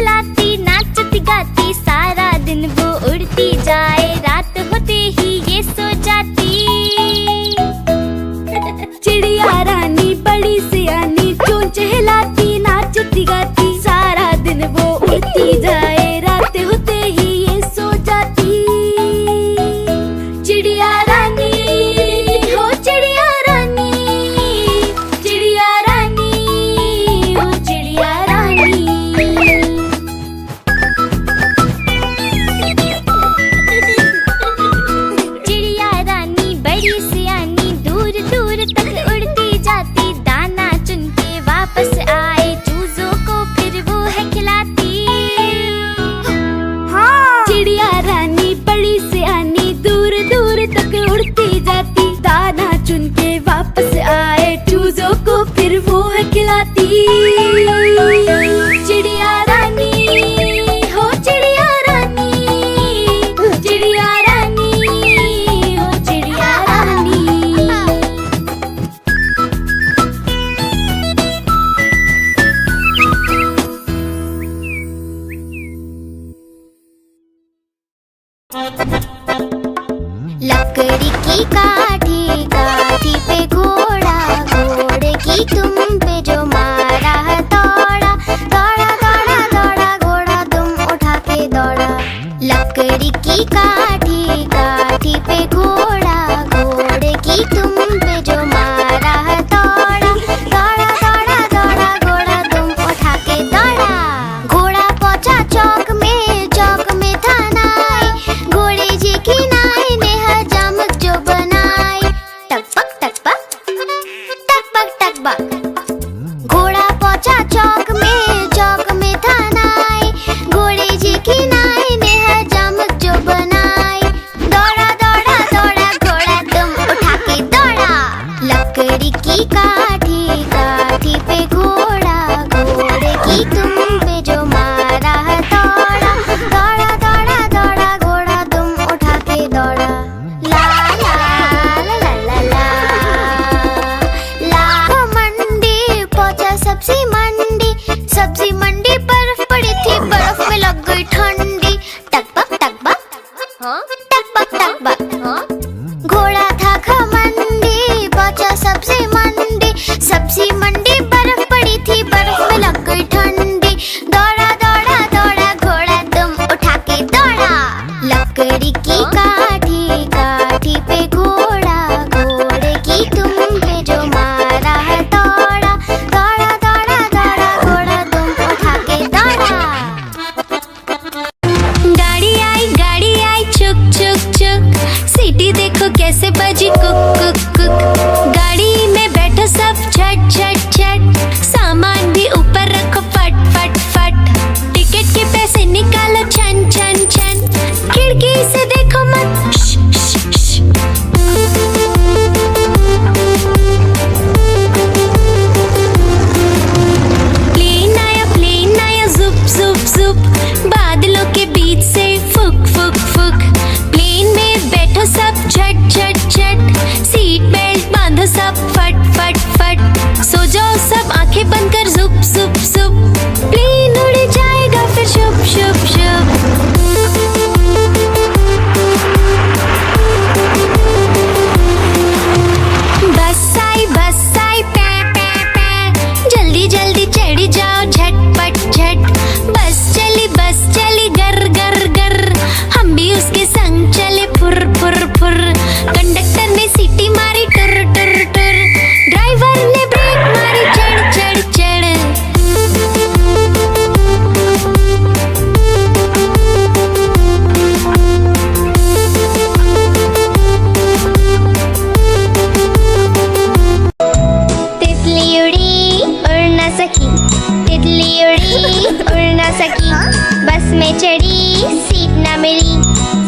चहलाती नाचती गाती, सारा दिन वो उड़ती जाए, रात होते ही ये सो जाती। चिड़िया रानी बड़ी सियानी, चूं चहलाती नाचती गाती, सारा दिन वो उड़ती जाए, रात होते ही ये सो जाती। चिड़िया रानी हो चिड़िया रानी, चिड़िया रानी हो चिड़िया रानी। चिड़िया रानी बड़ी सियानी, दूर दूर तक उड़ती जाती, दाना चुन के वापस आए, चूजों को फिर वो है खिलाती। हाँ। चिड़िया रानी बड़ी सियानी, दूर दूर तक उड़ती जाती, दाना चुन के वापस आए, चूजों को फिर वो है खिलाती। चिड़िया रानी हो चिड़िया रानी, चिड़िया रानी हो चिड़िया रानी। लकड़ी की काठी, काठी पे घोड़ा, घोड़े की तुम पे जो मारा है दौड़ा, दौड़ा दौड़ा दौड़ा घोड़ा तुम उठा के दौड़ा। लकड़ी की काठी, काठी पे घोड़ा, घोड़े की तुम पे जो मारा है दौड़ा, दौड़ा दौड़ा दौड़ा घोड़ा तुम उठा के दौड़ा। घोड़ा पहुंचा चौक में, चौक में था नाई, घोड़े जी की नाई ने हजामत जो बनाई। टकपक टकपक टकपक टकपक। घोड़ा पहुंचा चौक में, चौक में था नाई, घोड़े जी की नाई ने हजामत जो बनाई। दौड़ा दौड़ा दौड़ा घोड़ा तुम उठा के दौड़ा। लकड़ी की काठी, काठी पे घोड़ा, घोड़े की तुम पे जो मारा है दौड़ा, दौड़ा दौड़ा दौड़ा घोड़ा तुम उठा के दौड़ा। ला ला ला ला ला ला ला। मंडी पहुंचा सब्जी मंडी, सब्जी मंडी बर्फ पड़ी थी, बर्फ में लग गई ठंडी। टकपक टकपक टकपक टकपक। घोड़ा था घमंडी, पहुंचा सब्जी मंडी, सब्जी मंडी बर्फ पड़ी थी, बर्फ में लग गई ठंडी। दौड़ा दौड़ा दौड़ा घोड़ा तुम उठा के दौड़ा। लकड़ी की काठी, काठी पे घोड़ा, घोड़े की तुम पे जो मारा है दौड़ा, दौड़ा दौड़ा दौड़ा घोड़ा तुम उठा के दौड़ा। गाड़ी आई चुक चुक चुक, सीटी देखो कैसे बजी कुक कुक कुक। गाड़ी में बैठो सब झट झट झट, सामान भी ऊपर रखो फट फट फट। टिकट के पैसे निकालो छन छन छन, खिड़की से देखो मत श, श, श। प्लेन आया जुप जुप जुप, बादलों के बीच से फुक फुक फुक। प्लेन में बैठो सब झट झट झट, सीट बेल्ट बांधो सब फट फट फट। सो जाओ सब आंखें बंद कर जुप जुप जुप, प्लेन उड़ जाएगा फिर शुप शुप शुप। बस आई पै पै पै, जल्दी जल्दी चढ़ी जाओ झटपट झट। बस चली गर गर गर, हम भी उसके संग चले फुर फुर फुर। कंडक्टर ने सीटी मारी टुर टुर टुर, ड्राइवर ने ब्रेक मारी चढ़ चढ़ चढ़। तितली उड़ी उड़ न सकी, तितली उड़ी उड़ न सकी, बस में चढ़ी सीट न मिली,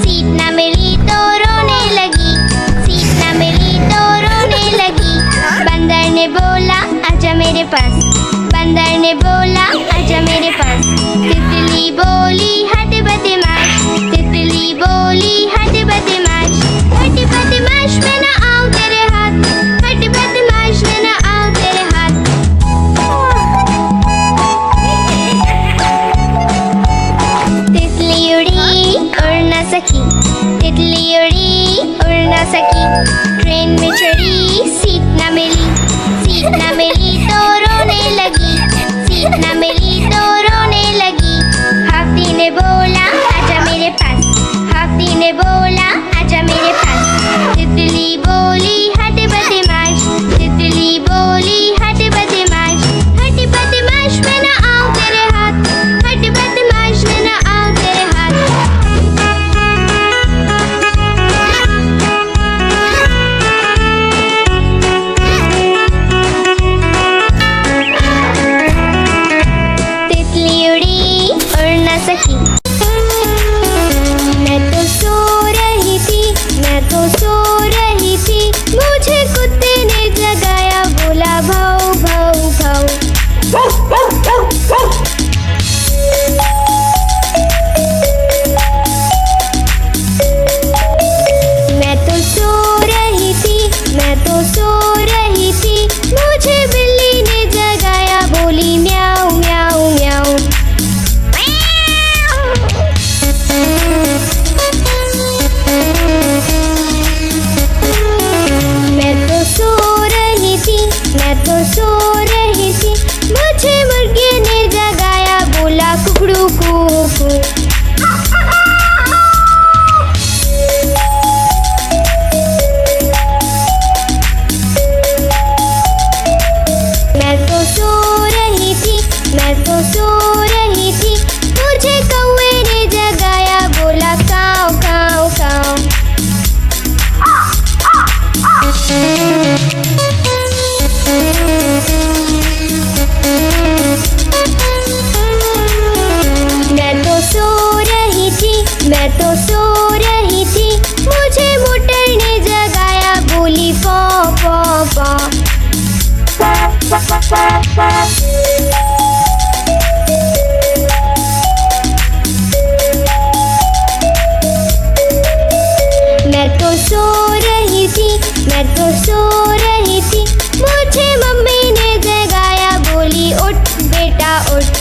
सीट न मिली तो रोने लगी, सीट न मिली तो रोने लगी। बंदर ने बोला आजा मेरे पास, बंदर ने बोला आजा मेरे पास। तितली बोली हट बदमाश, तितली बोली हट बदमाश, हट बदमाश मैं ना आऊं तेरे हाथ, हट बदमाश मैं ना आऊं तेरे हाथ। सकी। तितली उड़ी उड़ ना सकी, ट्रेन में चढ़ी सीट ना मिली। सीट ना मिली तो रोने लगी, सीट ना मिली तो रोने लगी। हाथी ने बोला आजा मेरे पास, हाथी ने बोला आजा मेरे पास। तितली बोली हट बदमाश, तितली बोली हट बदमाश। हट बदमाश मैं ना आऊं तेरे हाथ, हट बदमाश मैं ना आऊं तेरे हाथ। तितली उड़ी उड़ ना सकी। मैं तो सो रही थी, मैं तो सो रही थी, मुझे कुत्ते ने जगाया, बोला भाऊ भाऊ भाऊ। मैं तो सो रही थी, मैं तो सो रही थी, मुझे बिल्ली ने जगाया, बोली म्याऊ म्याऊ म्याऊ। मैं तो सो रही थी, मैं तो सो रही थी, मुझे मुर्गे ने जगाया, बोला कुकड़ू कू। मैं तो सो रही थी, मैं तो सो रही थी, मुझे कौवे ने जगाया, बोला काऊ काऊ काऊ। मैं तो सो रही थी, मैं तो सो रही थी, मुझे मोटर ने जगाया, बोली पौ पौ पौ। मैं तो सो रही थी, मैं तो सो रही थी, मुझे मम्मी ने जगाया, बोली उठ बेटा उठ।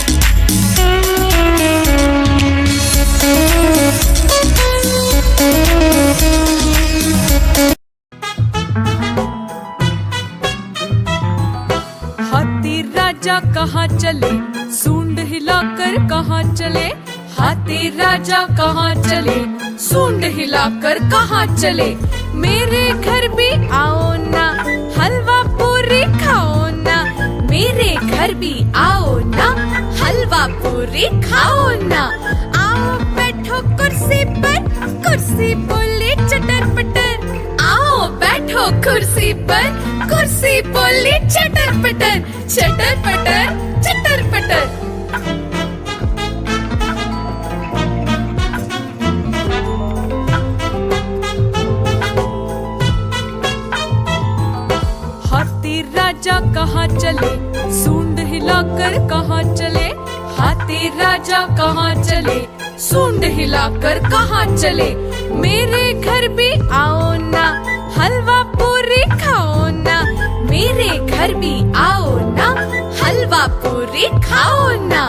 हाथी राजा कहाँ चले, सूंड हिलाकर कहाँ चले। हाथी राजा कहाँ चले, सूंड हिलाकर कहाँ चले। मेरे घर भी आओ ना, हलवा पूरी खाओ ना। मेरे घर भी आओ ना, हलवा पूरी खाओ ना। आओ बैठो कुर्सी पर, कुर्सी बोले चटर पटर। आओ बैठो कुर्सी पर, कुर्सी बोली चटर पटर। चटर पटर चटर पटर। हाथी राजा कहाँ चले, सूंड हिलाकर कहाँ चले। हाथी राजा कहाँ चले, सूंड हिलाकर कहाँ चले। मेरे घर भी आओ ना, हलवा पूरी खाओ ना। मेरे घर भी आओ ना, हलवा पूरी खाओ ना।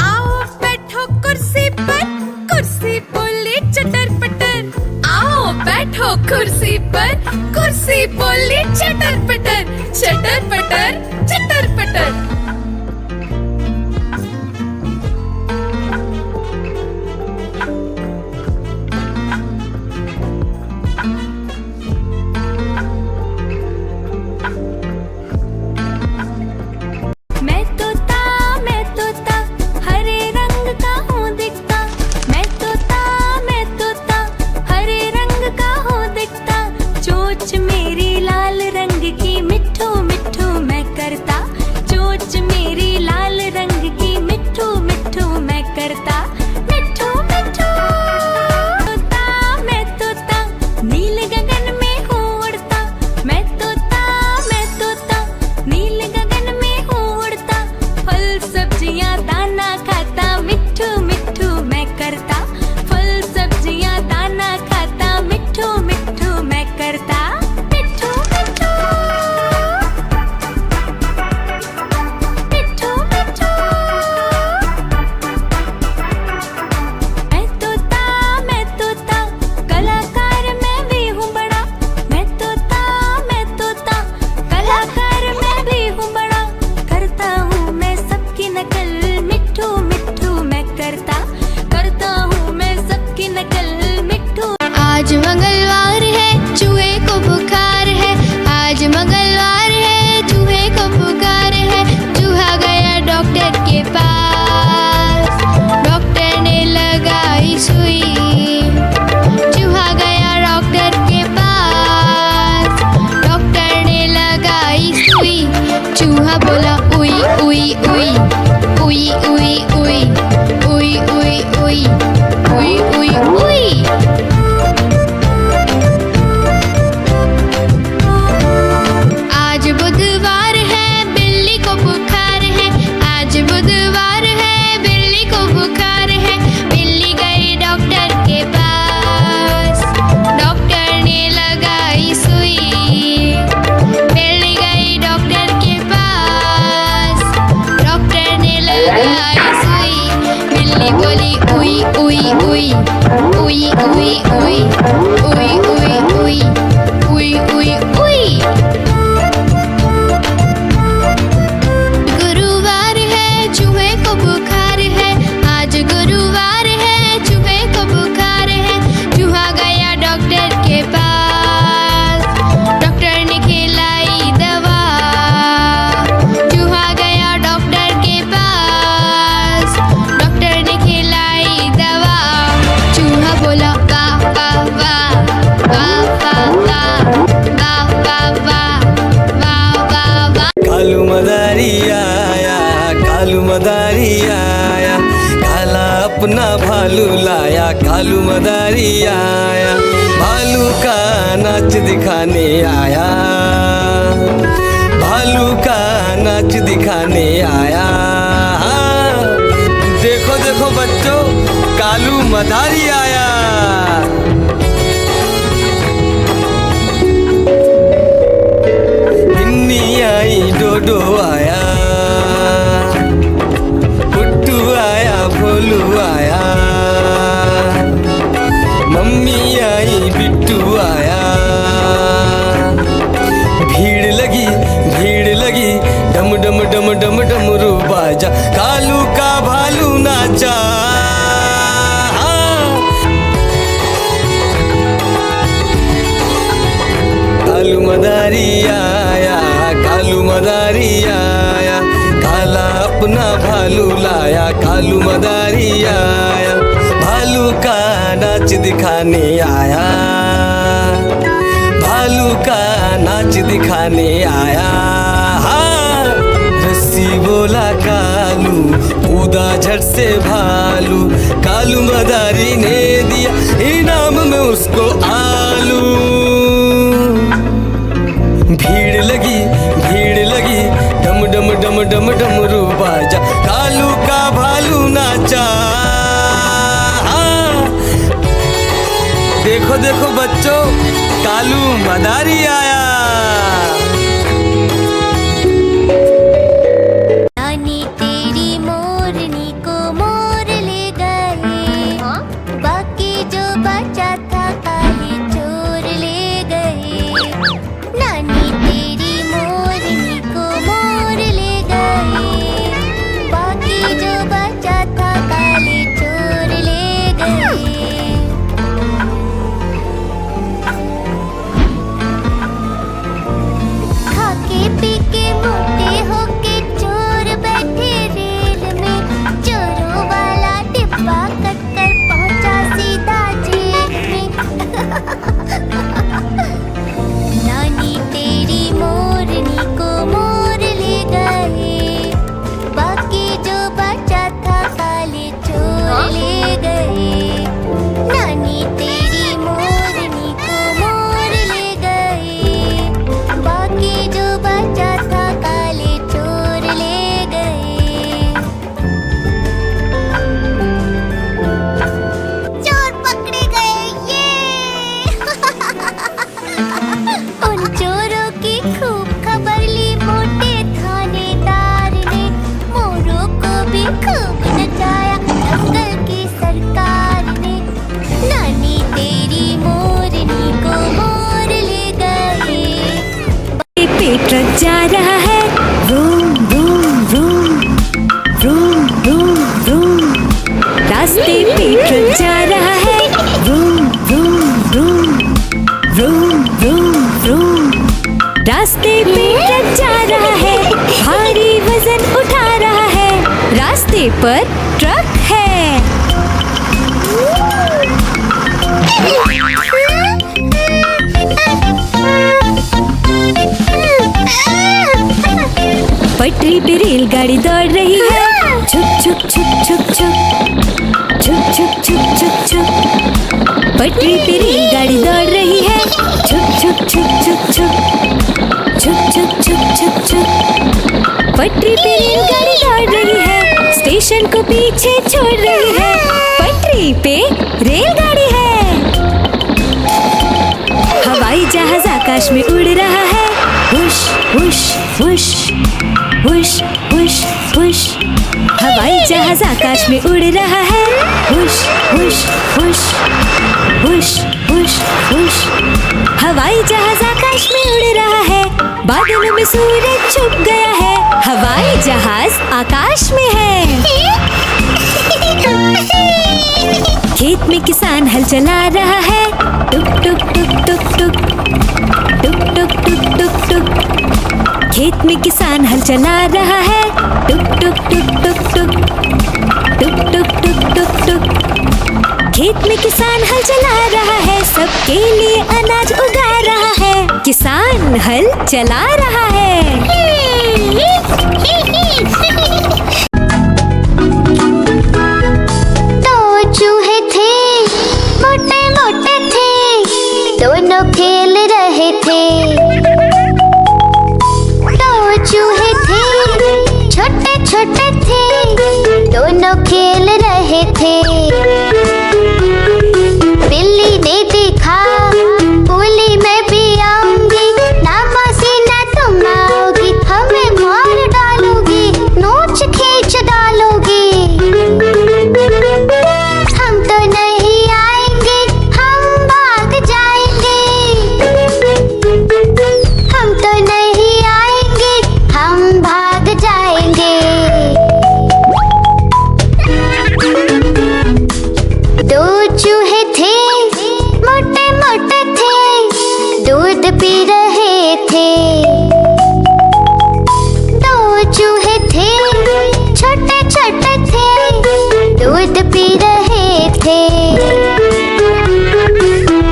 आओ बैठो कुर्सी पर, कुर्सी बोली चटर पटर। आओ बैठो कुर्सी पर, कुर्सी बोली चटर पटर। चटर पटर चटर पटर। मैं तोता हरे रंग का हूँ दिखता। मैं तोता हरे रंग का हूँ दिखता। चोंच मेरी लाल रंग की, मिट्ठू मिट्ठू मैं करता। उई उई उई उई उई उई उई उई उई उई उई। गुरुवार है चूहे को बुखार है, आज गुरुवार है चूहे को बुखार है। चूहा गया डॉक्टर के पास, डॉक्टर ने खिलाई दवा। चूहा गया डॉक्टर के पास, डॉक्टर ने खिलाई दवा। चूहा बोला वाह वाह वाह वाह वाह वाह वाह वाह वाह वाह वाह वाह। कालू मदारी आया, कालू मदारी आया, काला अपना भालू लाया। कालू मदारी आया, भालू का नाच दिखाने आया, भालू का नाच दिखाने आया। देखो देखो बच्चों, कालू मदारी आया। बिन्नी आई, डोडो आया, पुट्टू आया, भोलू आया, मम्मी आई, बिट्टू आया। भीड़ लगी, डम डम डम डम डमरू बाजा। कालू का भालू नाचा। कालू मदारी आया, कालू मदारी आया, काला अपना भालू लाया। कालू मदारी आया, भालू का नाच दिखाने आया, भालू का नाच दिखाने आया। रस्सी बोला कालू, कूदा झट से भालू। कालू मदारी ने दिया इनाम में उसको आलू। भीड़ लगी, डम डम डम डम डमरू बाजा। कालू का भालू नाचा। देखो देखो बच्चों, कालू मदारी आया। नानी तेरी मोरनी को मोर ले गए, बाकी जो बचा था काले चोर ले गए। नानी तेरी मोरनी को मोर ले गए, बाकी जो बचा था काले चोर ले गए। खाके पी के मोटे होके चोर बैठे रेल में, चोरों वाला डिब्बा कट कर पहुंचा सीधा जेल में। नानी तेरी मोरनी को मोर ले गए, बाकी जो बचा था काले चोर ले गए। नानी तेरी मोरनी को मोर ले गए, बाकी जो बचा था काले चोर ले गए। चोर पकड़े गए ये। उन चोरों की खूब खबर ली मोटे थानेदार ने, मोरों को भी खूब नचाया जंगल की सरकार ने। नानी तेरी मोरनी को मोर ले गए। पे ट्रक जा रहा है, room room room room room room. रास्ते पे ट्रक जा रहा है, room room room room room room. रास्ते पे ट्रक जा रहा है, भारी वजन उठा रहा है। रास्ते पर ट्रक है। पटरी पे रेलगाड़ी दौड़ रही है, छुक छुक छुक छुक छुक छुक छुक छुक छुक छुक। पटरी पे रेलगाड़ी दौड़ रही है, छुक छुक छुक छुक छुक छुक छुक छुक छुक छुक। पटरी पे रेलगाड़ी दौड़ रही है, स्टेशन को पीछे छोड़ रही है। पटरी पे रेलगाड़ी है। हवाई जहाज आकाश में उड़ रहा है, हुश हुश हुश हुश हुश हुश। हवाई जहाज जहाज आकाश में उड़ रहा है। हुश हुश हुश हुश हुश हुश। हवाई जहाज आकाश में उड़ रहा है। बादलों में सूरज छुप गया है। हवाई जहाज आकाश में है। खेत में किसान हल चला रहा है। टुक टुक टुक टुक टुक टुक टुक टुक टुक टुक। खेत में किसान हल चला रहा है। टुक टुक टुक टुक टुक टुक टुक टुक टुक टुक। खेत में किसान हल चला रहा है। सबके लिए अनाज उगा रहा है। किसान हल चला रहा है। दोनों खेल रहे थे। दो चूहे थे, छोटे छोटे थे, दोनों खेल रहे थे। बिल्ली ने देखा, बोली मैं भी आऊंगी, ना मौसी ना तुम आओगी, हमें मार डालोगी, नोच खींच डालोगी। हम तो नहीं आएंगे, हम भाग जाएंगे। हम तो नहीं आएंगे, हम भाग जाएंगे। दो चूहे थे, मोटे मोटे थे, दूध पी रहे थे। दो चूहे थे, छोटे छोटे थे, दूध पी रहे थे।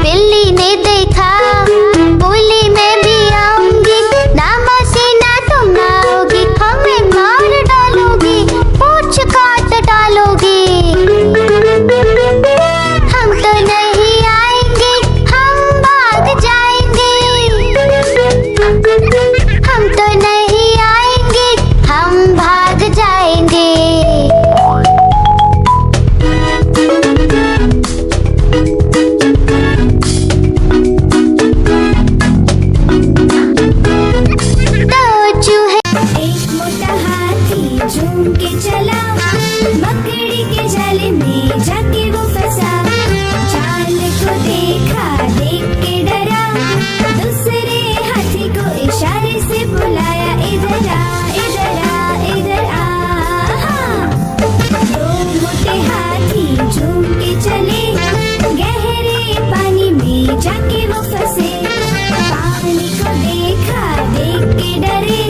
बिल्ली ने देखा, बोली मैं भी आऊंगी, ना मौसी ना तुम आओगी, हमें मार डालोगी, पूंछ काट डालोगी। हम तो नहीं आएंगे, हम भाग जाएंगे। हम तो नहीं आएंगे, हम भाग जाएंगे। दो चूहे। एक मोटा हाथी झूम के चला, मकड़ी के जाले में जाके वो फंसा। जाल को देखा, देख के डरा, दूसरे हाथी को इशारे से बुलाया, इधर आ इधर आ इधर आ। दो मोटे हाथी झूम के चले, गहरे पानी में जाके वो फंसे। पानी को देखा, देख के डरे,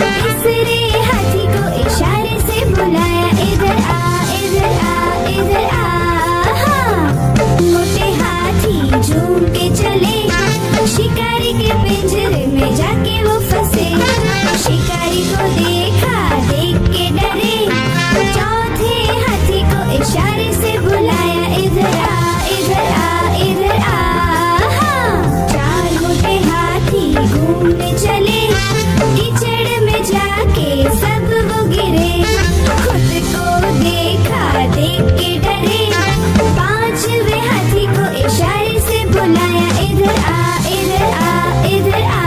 तीसरे हाथी को इशारे से बुलाया, इधर आ इधर आ इधर आ। मोटे हाथी झूम के चले, शिकारी के पिंजरे में जाके वो फंसे। शिकारी को देखा, देख के डरे, चौथे हाथी को इशारे से बुलाया, इधर आ इधर आ इधर आ। चार मोटे हाथी घूमने चले, कीचड़ में जाके सब वो गिरे। खुद को देखा, देख के डरे, पांचवे हाथी को इशारे से बुलाया, इधर आ इधर आ इधर आ।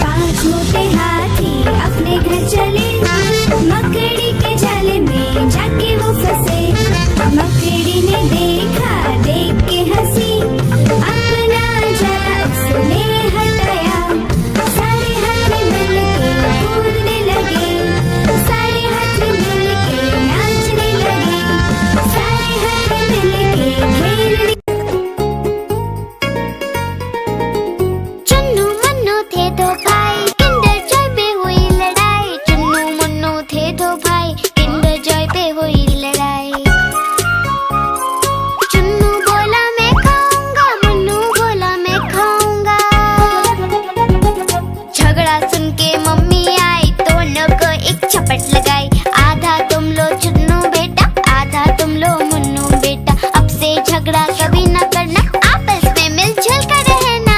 पांच मोटे हाथी अपने घर चले, मकड़ी के जाले में जाके वो फंसे। मकड़ी ने देखा, देख के हंसी, अपना जाला उसने हटाया। सारे हाथी मिलके कूदने लगे, सारे हाथी मिलके नाचने लगे, सारे हाथी मिलके खेलने। चुन्नू मुन्नू थे दो भाई, किंडर जॉय पे हुई लड़ाई। चुन्नू मुन्नू थे दो भाई, किंडर जॉय पे हुई लड़ाई। चुन्नू बोला मैं खाऊंगा, मुन्नू बोला मैं खाऊंगा। झगड़ा सुन के मम्मी आई, दोनों को एक झपट लगाई। आधा तुम लो चुन्नू बेटा, आधा तुम लो मुन्नू बेटा। अब से झगड़ा कभी न करना, आपस में मिलजुल कर रहना।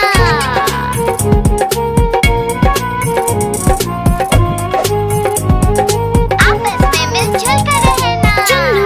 आपस में मिलजुल कर रहना। चुन्नू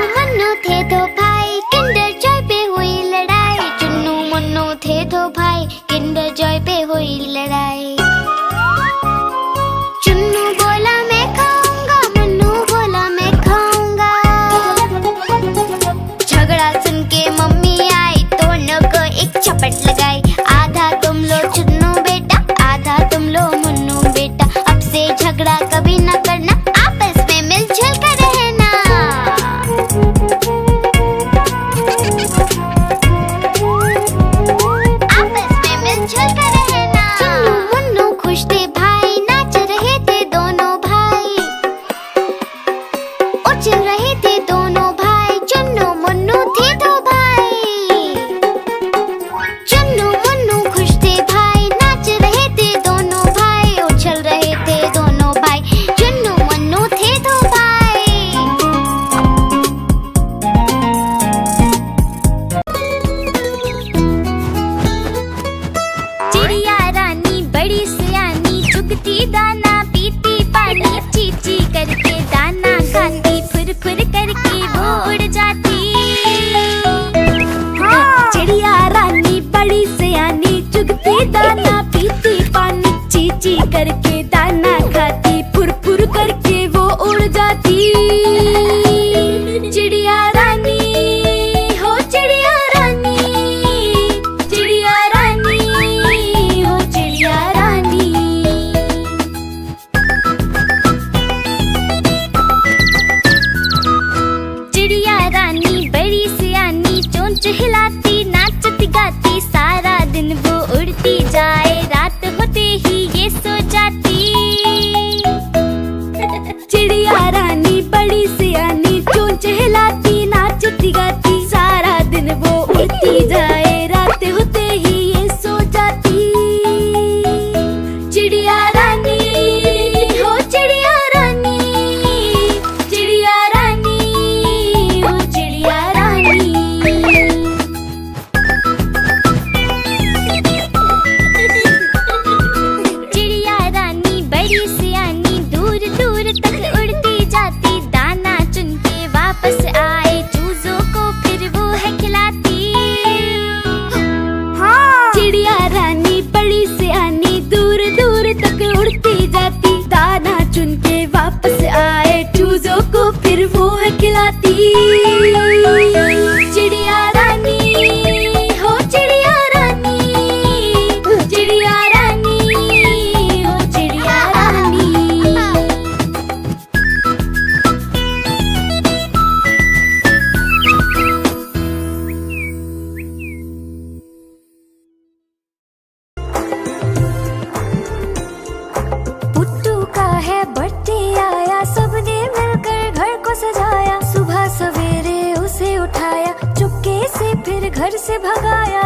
घर से भगाया।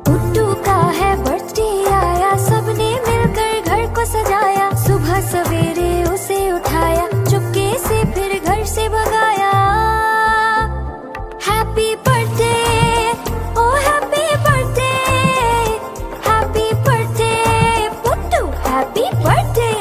पुट्टू का है बर्थडे आया, सबने मिलकर घर को सजाया। सुबह सवेरे उसे उठाया, चुपके से फिर घर से भगाया। Happy birthday, oh happy birthday, happy birthday Puttu, happy birthday.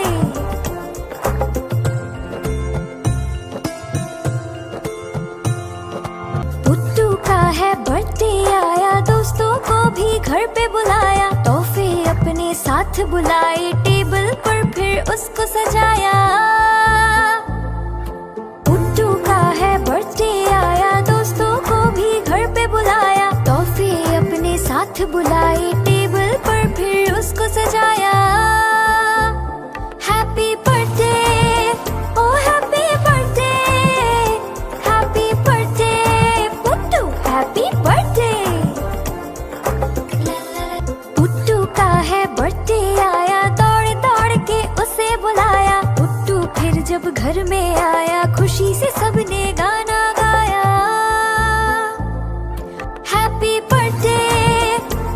Puttu का है बर्थडे आया, दोस्तों को भी घर पे बुलाया। तोहफे अपने साथ बुलाए, टेबल पर फिर उसको सजाया। पुट्टू का है बर्थडे आया, दोस्तों को भी घर पे बुलाया। तोहफे अपने साथ बुलाए, टेबल पर फिर उसको सजाया। Happy birthday, oh happy birthday, happy birthday Puttu, happy birthday. Puttu का है बर्थडे आया, दौड़ दौड़ के उसे बुलाया। पुट्टू फिर जब घर में आया, खुशी से सबने गाना गाया। Happy birthday,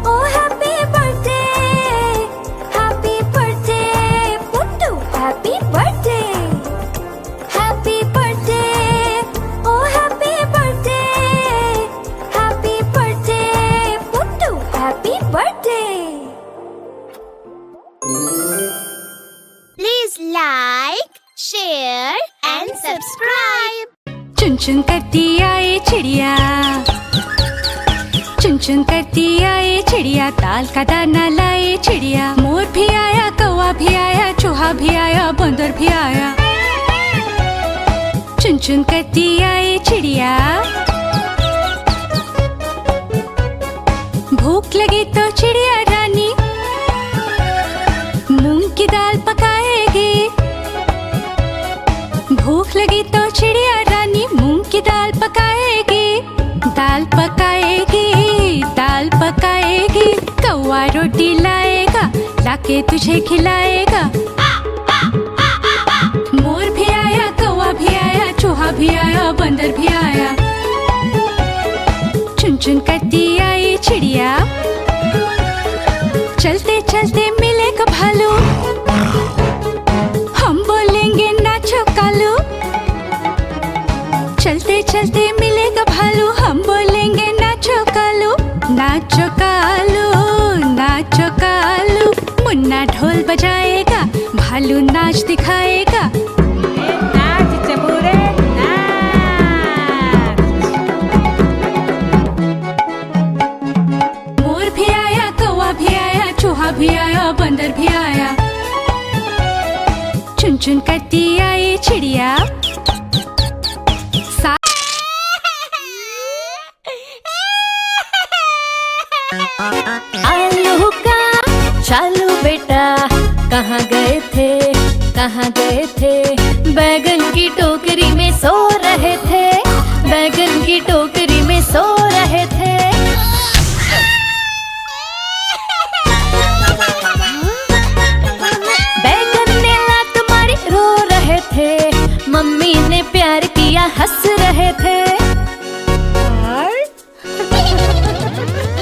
oh happy birthday, happy birthday Puttu, happy birthday. Happy birthday, oh happy birthday, happy birthday Puttu, happy birthday. Please like, share and subscribe. चुन चुन करती आए चिड़िया, चुन चुन करती आए चिड़िया, ताल का दाना लाए चिड़िया। मोर भी आया, कौवा भी आया, चूहा भी आया, बंदर भी आया। चुन चुन करती आए चिड़िया। भूख लगी तो चिड़िया रानी मूंग की दाल पकाएगी। भूख लगी तो चिड़िया रानी मूंग की दाल पकाएगी। दाल पकाएगी, दाल पकाएगी। कौवा रोटी लाएगा, लाके तुझे खिलाएगा। मोर भी आया, कौवा भी आया, चूहा भी आया, बंदर भी आया। चुन चुन करती आई चिड़िया। चलते चलते मिलेगा भालू, हम बोलेंगे नाचो कालू। चलते चलते मिलेगा भालू, हम बोलेंगे नाचो कालू। नाचो कालू, नाचो कालू। मुन्ना ढोल बजाएगा, भालू नाच दिखाएगा। नाच चबूरे नाच। मोर भी आया, कौवा भी आया, चूहा भी आया, बंदर भी आया। चुन चुन करती आई चिड़िया। आलू का चालू बेटा, कहाँ गए थे, कहाँ गए थे। बैगन की टोकरी में सो रहे थे, बैगन की टोकरी में सो रहे थे। बैगन ने लात मारी, रो रहे थे। मम्मी ने प्यार किया, हंस रहे थे।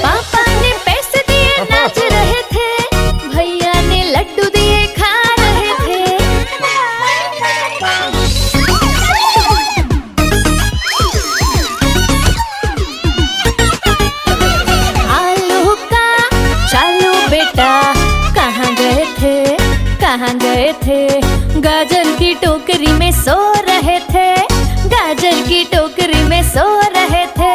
पापा ने पैसे दिए, नाच रहे थे। भैया ने लड्डू दिए, खा रहे थे। आलू का चालू बेटा, कहाँ गए थे, कहाँ गए थे। गाजर की टोकरी में सो रहे थे, गाजर की टोकरी में सो रहे थे।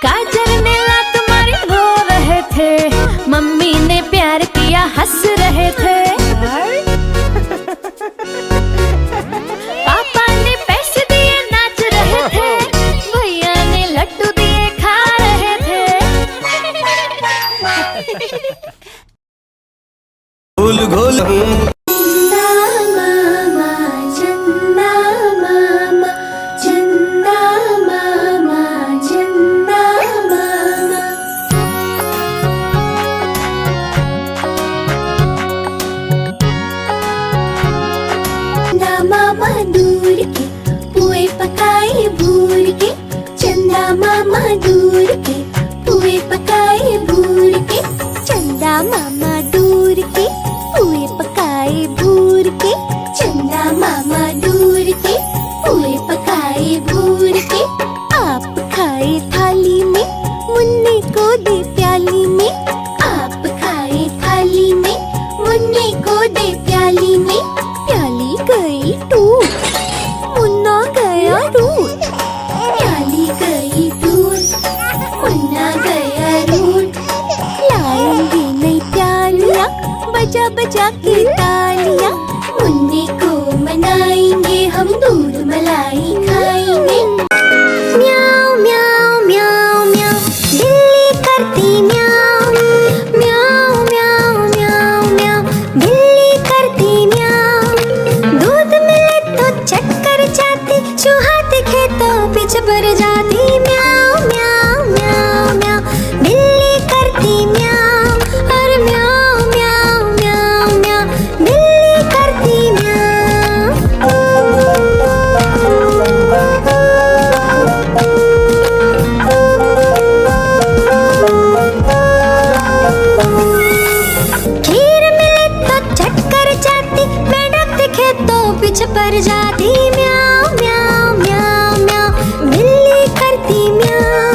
गाजर ने लात मारी, रो रहे थे। मम्मी ने प्यार किया, हंस रहे थे। पापा ने पैसे दिए, नाच रहे थे। भैया ने लड्डू दिए, खा रहे थे। घोल घोल हूँ। दूर के पुए पकाए भूर के। चंदा मामा दूर के पुए पकाए भूर के। चंदा मामा दूर के पुए पकाए भूर के। आप खाए थाली में, मुन्ने को दे प्याली में। आप खाए थाली में, मुन्ने को दे प्याली में। प्याली गई टूट, मुन्ना गया रूठ। प्याली गई टूट, मुन्ना गया रूठ। लाएंगे नई प्यालियाँ, बजा बजा के तालियाँ। मुन्ने को मनाएंगे हम, दूध मलाई खाएंगे। म्याऊ म्याऊ म्याऊ म्याऊ, बिल्ली करती म्याऊ। म्याऊ म्याऊ म्याऊ म्याऊ, बिल्ली करती म्याऊ। दूध मिले तो चट कर जाती, चूहा दिखे तो पीछे पड़ जाती। म्याऊ म्याऊ म्याऊ म्याऊ, बिल्ली करती म्याऊ। और म्याऊ म्याऊ म्याऊ म्याऊ, बिल्ली करती म्याऊ। खीर मिले तो चट कर जाती, मेंढक दिखे तो पीछे पड़ जाती। म्याऊ म्याऊ म्याऊ म्याऊ, बिल्ली करती म्याऊ।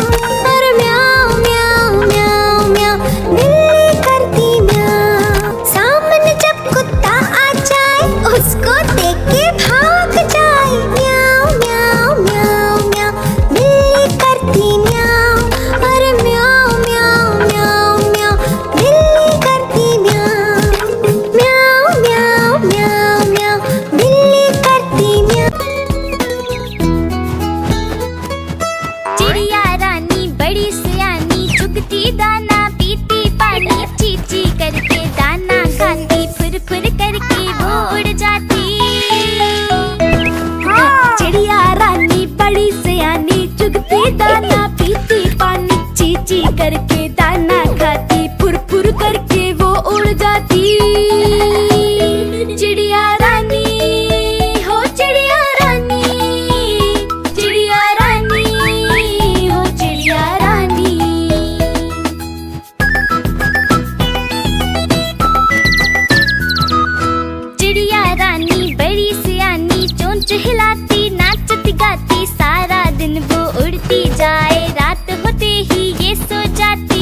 और म्याऊ म्याऊ म्याऊ म्याऊ, बिल्ली करती म्याऊ। सामने जब कुत्ता आ जाए, उसको देख के भाग जाए। म्याऊ म्याऊ म्याऊ म्याऊ, बिल्ली करती म्याऊ। और म्याऊ म्याऊ म्याऊ म्याऊ, बिल्ली करती म्याऊ। म्याऊ म्याऊ म्याऊ म्याऊ, बिल्ली करती म्याऊ। चिड़िया रानी बड़ी सयानी, चुगती दाना पीती पानी। चींची करके दाना खाती, फुर फुर करके वो उड़ जाती। चिड़िया रानी बड़ी सयानी, चुगती दाना पीती पानी। चींची करके दाना खाती, फुर फुर करके वो उड़ जाती। चिड़िया रानी हो चिड़िया रानी, चिड़िया रानी हो चिड़िया रानी। चिड़िया रानी बड़ी सयानी, चोंच हिलाती नाचती गाती। सारा दिन वो उड़ती जाए, रात होते ही ये सो जाती।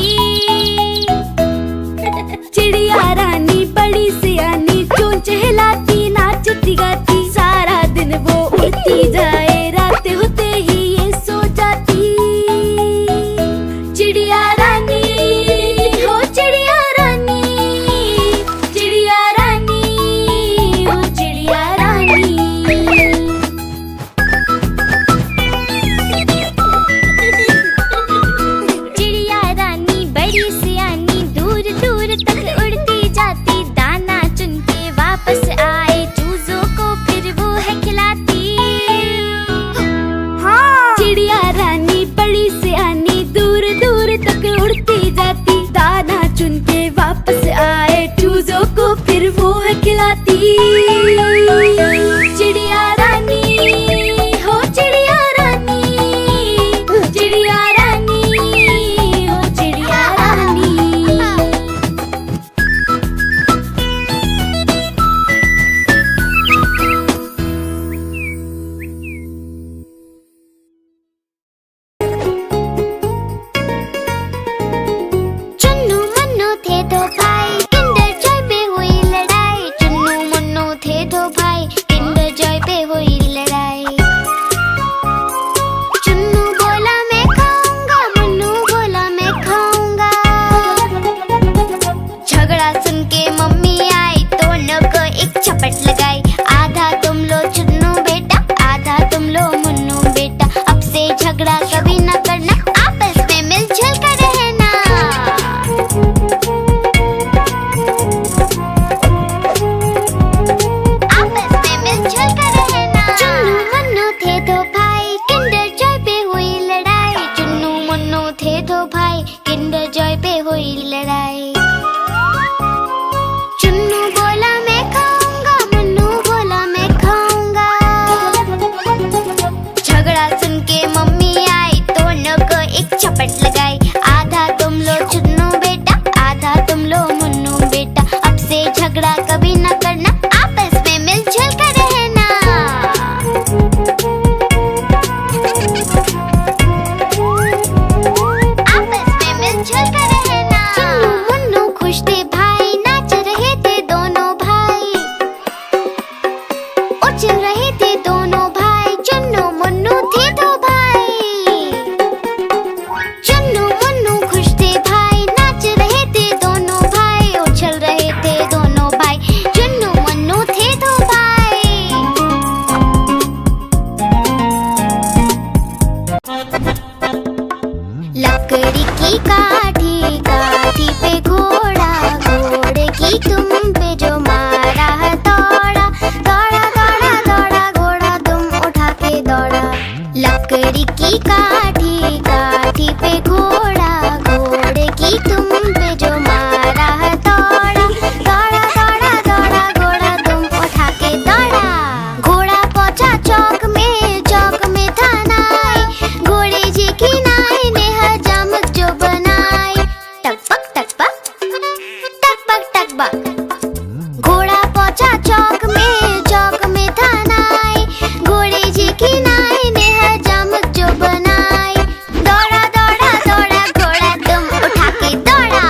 चिड़िया रानी बड़ी सयानी, चोंच हिलाती नाचती गाती। सारा दिन वो उड़ती जाए, रात होते ही ये सो जाती। चिड़िया रानी हो चिड़िया रानी, चिड़िया रानी हो चिड़िया रानी। चिड़िया रानी बड़ी सयानी, दूर दूर तक उड़ती जाती। दाना चुन के वापस आए, चूजों को फिर वो है खिलाती। चिड़िया रानी बड़ी सयानी, दूर दूर तक उड़ती जाती। दाना चुन के वापस आए, चूजों को फिर वो है खिलाती। चिड़िया रानी हो चिड़िया रानी, चिड़िया रानी हो चिड़िया रानी। चुन्नू मुन्नू थे दो भाई, किंडर जॉय पे हुई लड़ाई। चुन्नू मुन्नू थे दो भाई, किंडर जॉय पे हुई लड़ाई। चुन्नू बोला मैं खाऊंगा, मुन्नू बोला मैं खाऊंगा। झगड़ा सुन के मम्मी आई, दोनों को एक झपट लगाई। आधा तुम लो चुन्नू बेटा, आधा तुम लो मुन्नू बेटा। अब से झगड़ा कभी न करना, आपस में मिलजुल कर रहना। आपस में मिलजुल कर रहना। चुन्नू मुन्नू थे दो भाई, किंडर जॉय पे हुई लड़ाई। चुन्नू मुन्नू थे दो भाई, किंडर जॉय पे हुई लड़ाई। चुन्नू बोला मैं खाऊंगा, मुन्नू बोला बक। घोड़ा पहुंचा चौक में था नाई, घोड़े जी की नाई ने हजामत जो बनाई। दौड़ा दौड़ा दौड़ा घोड़ा दुम उठा के दौड़ा,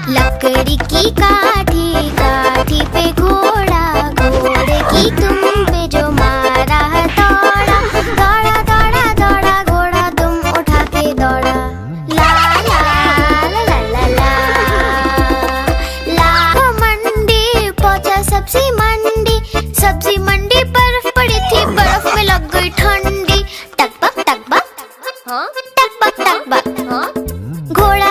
लकड़ी की काठी काठी पे घोड़ा, घोड़े की तुम पे जो मारा दौड़ा दौड़ा दौड़ा दौड़ा घोड़ा दुम उठा के दौड़ा। ला ला ला ला ला ला ला। मंडी पहुंचा सब्जी मंडी, सब्जी मंडी बर्फ पड़ी थी, बर्फ में लग गई ठंडी। टकबक टकबक, हाँ टकबक टकबक, हाँ। घोड़ा